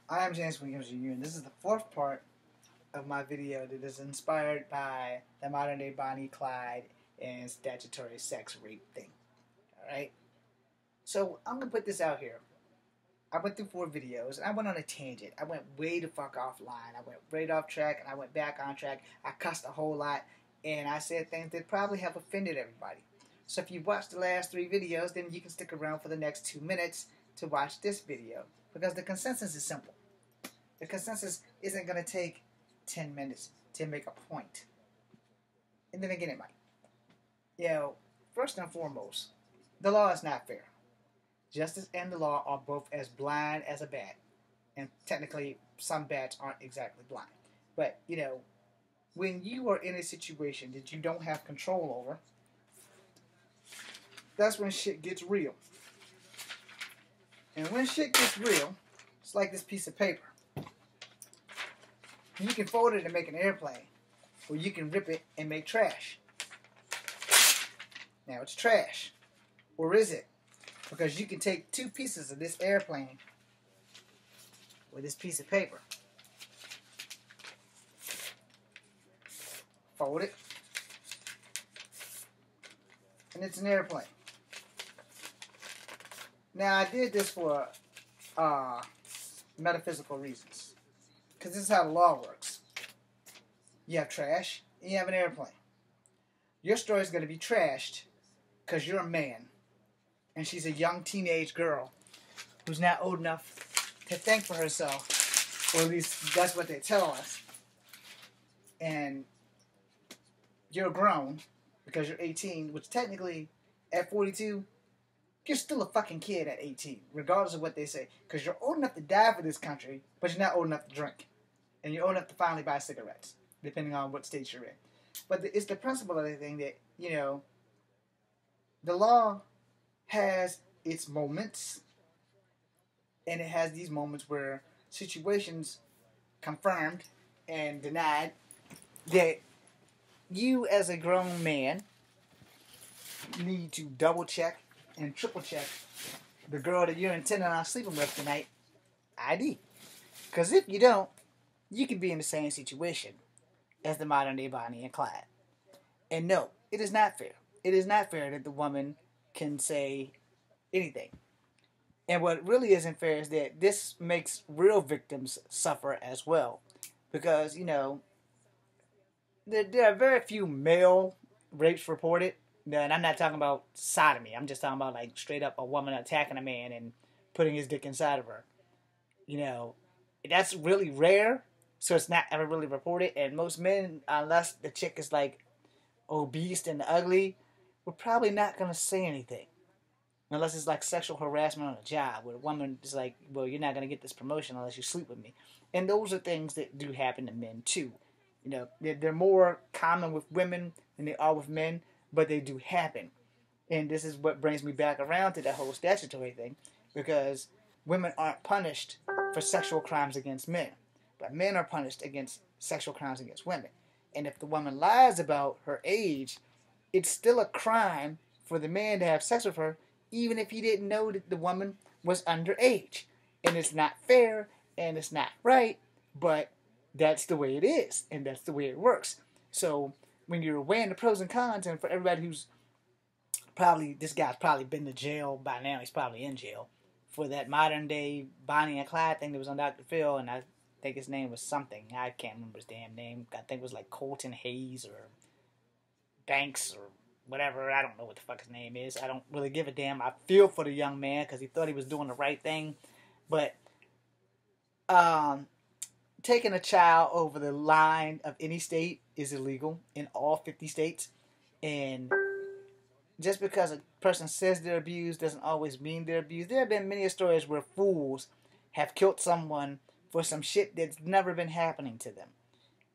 I am James Williams Jr. and this is the fourth part of my video that is inspired by the modern day Bonnie Clyde and statutory sex rape thing. Alright? So I'm gonna put this out here. I went through 4 videos and I went on a tangent. I went way the fuck offline. I went right off track and I went back on track. I cussed a whole lot and I said things that probably have offended everybody. So if you watched the last 3 videos, then you can stick around for the next 2 minutes to watch this video. Because the consensus is simple. The consensus isn't going to take 10 minutes to make a point. And then again, it might. First and foremost, the law is not fair. Justice and the law are both as blind as a bat. And technically, some bats aren't exactly blind. But, when you are in a situation that you don't have control over, that's when shit gets real. And when shit gets real, it's like this piece of paper. You can fold it and make an airplane, or you can rip it and make trash. Now it's trash. Or is it? Because you can take 2 pieces of this airplane with this piece of paper, fold it, and it's an airplane. Now I did this for metaphysical reasons. Because this is how the law works. You have trash, and you have an airplane. Your story is going to be trashed because you're a man, and she's a young teenage girl who's not old enough to think for herself, or at least that's what they tell us. And you're grown because you're 18, which technically, at 42, you're still a fucking kid at 18, regardless of what they say. Because you're old enough to die for this country, but you're not old enough to drink. And you're old enough to finally buy cigarettes, depending on what state you're in. But it's the principle of the thing that, the law has its moments, and it has these moments where situations confirmed and denied that you as a grown man need to double check and triple check the girl that you're intending on sleeping with tonight ID. Because if you don't, you could be in the same situation as the modern day Bonnie and Clyde. And no, it is not fair. It is not fair that the woman can say anything. And what really isn't fair is that this makes real victims suffer as well. Because, there are very few male rapes reported. And I'm not talking about sodomy. I'm just talking about like straight up a woman attacking a man and putting his dick inside of her. That's really rare. So it's not ever really reported. And most men, unless the chick is like obese and ugly, we're probably not going to say anything. Unless it's like sexual harassment on a job, where a woman is like, well, you're not going to get this promotion unless you sleep with me. And those are things that do happen to men too. They're more common with women than they are with men, but they do happen. And this is what brings me back around to that whole statutory thing, because women aren't punished for sexual crimes against men, but men are punished against sexual crimes against women. And if the woman lies about her age, it's still a crime for the man to have sex with her, even if he didn't know that the woman was underage. And it's not fair, and it's not right, but that's the way it is, and that's the way it works. So when you're weighing the pros and cons, and for everybody who's this guy's probably been to jail by now, he's probably in jail, for that modern day Bonnie and Clyde thing that was on Dr. Phil, and I think his name was something. I can't remember his damn name. I think it was like Colton Hayes or Banks or whatever. I don't know what the fuck his name is. I don't really give a damn. I feel for the young man because he thought he was doing the right thing. But taking a child over the line of any state is illegal in all 50 states. And just because a person says they're abused doesn't always mean they're abused. There have been many stories where fools have killed someone for some shit that's never been happening to them.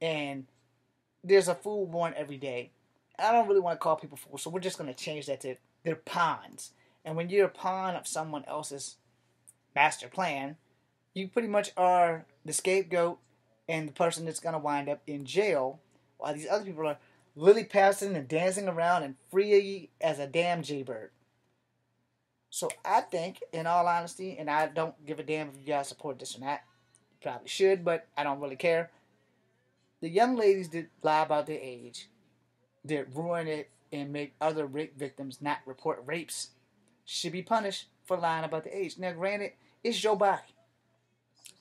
And there's a fool born every day. I don't really want to call people fools, so we're just going to change that to they're pawns. And when you're a pawn of someone else's master plan, you pretty much are the scapegoat and the person that's going to wind up in jail, while these other people are lily passing and dancing around and free as a damn jaybird. So I think, in all honesty, and I don't give a damn if you guys support this or not, Probably should, but I don't really care. The young ladies that lie about their age, that ruin it and make other rape victims not report rapes, should be punished for lying about the age. Now, granted, it's your body,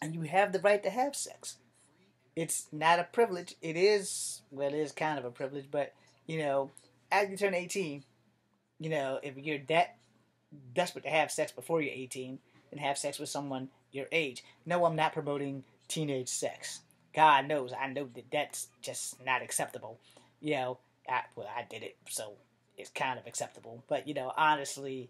and you have the right to have sex. It's not a privilege. It is, well, it is kind of a privilege, but, after you turn 18, if you're that desperate to have sex before you're 18, then have sex with someone your age. No, I'm not promoting teenage sex. God knows, I know that that's just not acceptable. I did it, so it's kind of acceptable. But, honestly,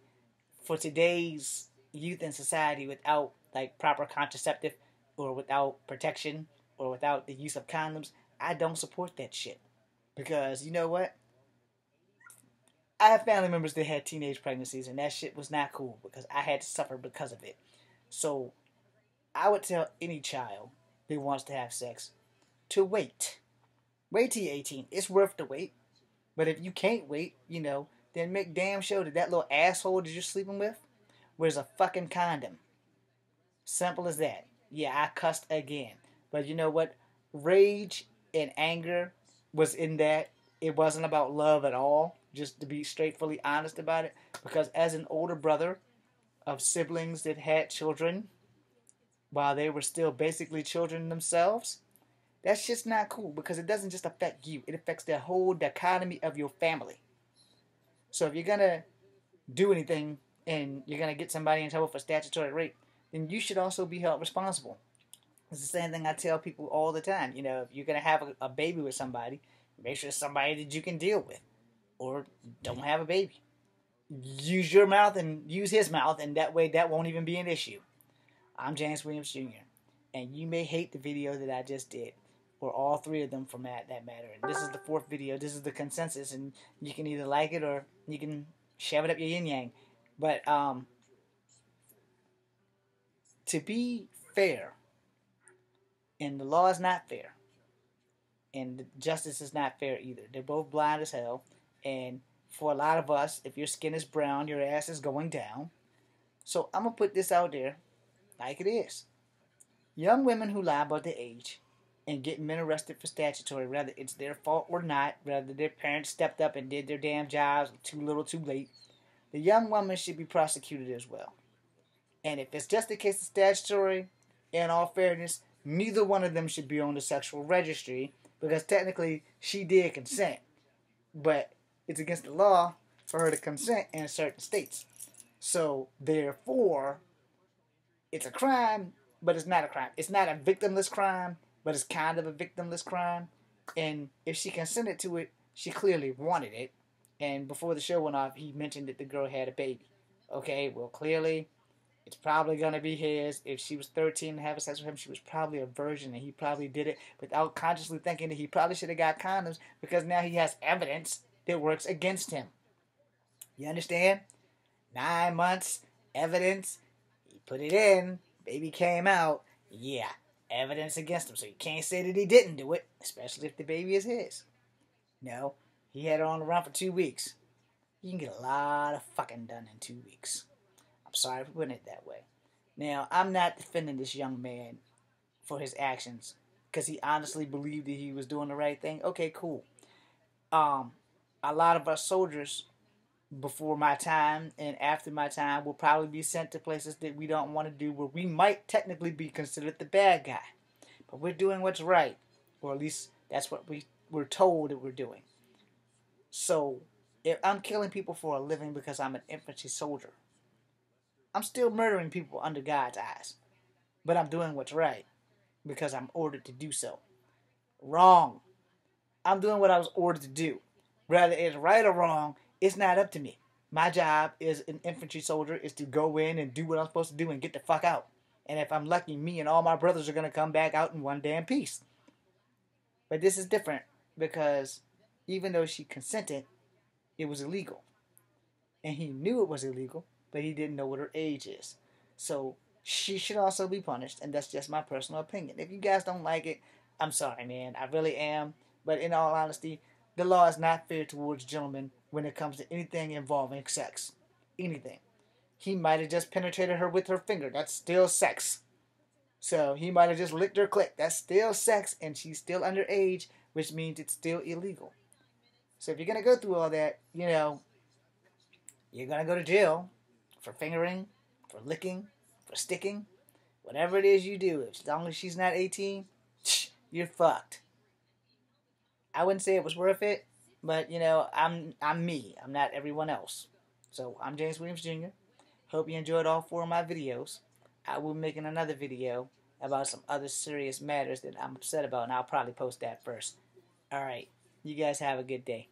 for today's youth and society without, like, proper contraceptive or without protection or without the use of condoms, I don't support that shit. Because, you know what? I have family members that had teenage pregnancies, and that shit was not cool because I had to suffer because of it. So, I would tell any child that wants to have sex to wait. Wait till you're 18. It's worth the wait. But if you can't wait, then make damn sure that little asshole that you're sleeping with wears a fucking condom. Simple as that. Yeah, I cussed again. But you know what? Rage and anger was in that. It wasn't about love at all, just to be straightforwardly honest about it. Because as an older brother of siblings that had children while they were still basically children themselves, that's just not cool because it doesn't just affect you. It affects the whole dichotomy of your family. So if you're going to do anything and you're going to get somebody in trouble for statutory rape, then you should also be held responsible. It's the same thing I tell people all the time. If you're going to have a baby with somebody, make sure it's somebody that you can deal with. Or don't have a baby. Use your mouth and use his mouth, and that way that won't even be an issue. I'm James Williams Jr., and you may hate the video that I just did, or all three of them for that matter. And this is the fourth video. This is the consensus, and you can either like it or you can shove it up your yin-yang. But to be fair, and the law is not fair, and justice is not fair either. They're both blind as hell, and for a lot of us, if your skin is brown, your ass is going down. So I'm going to put this out there like it is. Young women who lie about their age and get men arrested for statutory, whether it's their fault or not, whether their parents stepped up and did their damn jobs too little too late, the young woman should be prosecuted as well. And if it's just a case of statutory, in all fairness, neither one of them should be on the sexual registry because technically she did consent. But it's against the law for her to consent in certain states. So, therefore, it's a crime, but it's not a crime. It's not a victimless crime, but it's kind of a victimless crime. And if she consented to it, she clearly wanted it. And before the show went off, he mentioned that the girl had a baby. Okay, well, clearly, it's probably going to be his. If she was 13 and having sex with him, she was probably a virgin, and he probably did it without consciously thinking that he probably should have got condoms because now he has evidence that works against him. You understand? 9 months, evidence, he put it in, baby came out, yeah, evidence against him. So you can't say that he didn't do it, especially if the baby is his. No, he had her on the run for 2 weeks. You can get a lot of fucking done in 2 weeks. I'm sorry for putting it that way. Now, I'm not defending this young man for his actions because he honestly believed that he was doing the right thing. Okay, cool. A lot of us soldiers before my time and after my time will probably be sent to places that we don't want to do where we might technically be considered the bad guy. But we're doing what's right. Or at least that's what we're told that we're doing. So, if I'm killing people for a living because I'm an infantry soldier, I'm still murdering people under God's eyes. But I'm doing what's right because I'm ordered to do so. Wrong. I'm doing what I was ordered to do. Whether it's right or wrong, it's not up to me. My job as an infantry soldier is to go in and do what I'm supposed to do and get the fuck out. And if I'm lucky, me and all my brothers are going to come back out in one damn piece. But this is different because even though she consented, it was illegal. And he knew it was illegal, but he didn't know what her age is. So she should also be punished, and that's just my personal opinion. If you guys don't like it, I'm sorry, man. I really am. But in all honesty, the law is not fair towards gentlemen when it comes to anything involving sex. Anything. He might have just penetrated her with her finger. That's still sex. So he might have just licked her clit. That's still sex, and she's still underage, which means it's still illegal. So if you're going to go through all that, you're going to go to jail for fingering, for licking, for sticking. Whatever it is you do, as long as she's not 18, you're fucked. I wouldn't say it was worth it, but I'm me. I'm not everyone else. So I'm James Williams Jr. Hope you enjoyed all 4 of my videos. I will be making another video about some other serious matters that I'm upset about, and I'll probably post that first. Alright, you guys have a good day.